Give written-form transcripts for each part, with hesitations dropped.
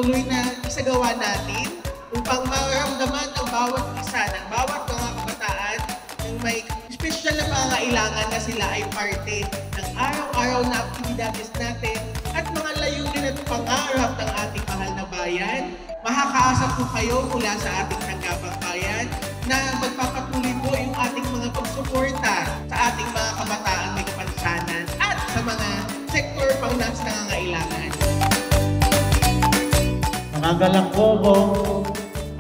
patuloy na isagawa natin upang maramdaman ang bawat isa ng bawat mga kabataan ng may special na pangangailangan na sila ay parte ng araw-araw na aktibidades natin at mga layunin at pangarap ng ating mahal na bayan. Makakaasa po kayo mula sa ating Tanggapang Bayan na magpapatuloy po yung ating mga pagsuporta sa ating mga kabataan may kapansanan at sa mga sektor pang nangangailangan. Nangangalang po ko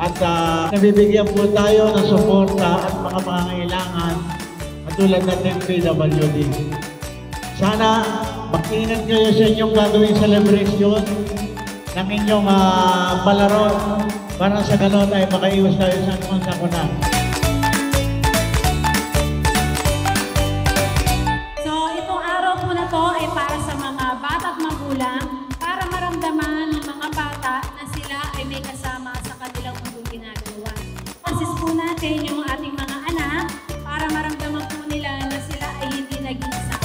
at nabibigyan po tayo ng suporta at mga pangangailangan katulad ng PWD. Sana mag-ingat kayo sa inyong gagawing celebration ng inyong palaro para sa ganon ay makaiwas tayo sa anumang sakuna. So itong araw po na to ay para sa mga bata at magulang para maramdaman ng mga bata na sila ay may kasama sa kanilang mundong ginagawa. Assist po natin yung ating mga anak para maramdaman po nila na sila ay hindi nag-iisa.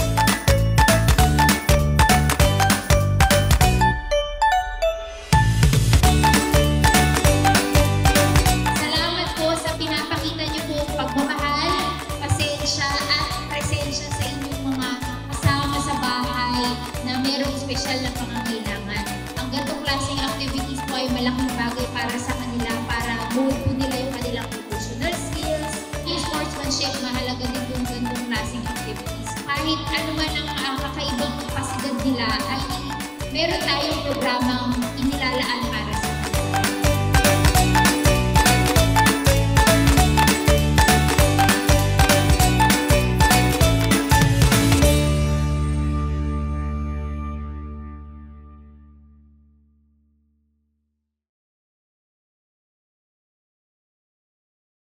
Salamat po sa pinapakita niyo po pagmamahal, pasensya at presensya sa inyong mga kasama sa bahay na mayroong espesyal na pangangailangan. Ang ganitong klaseng activities po ay malaking bagay para sa kanila para buo po nila yung kanilang professional skills, yung sportsmanship, mahalaga din yung ganitong klaseng activities. Kahit ano man ang kakaibang kapasidad nila ay meron tayong programang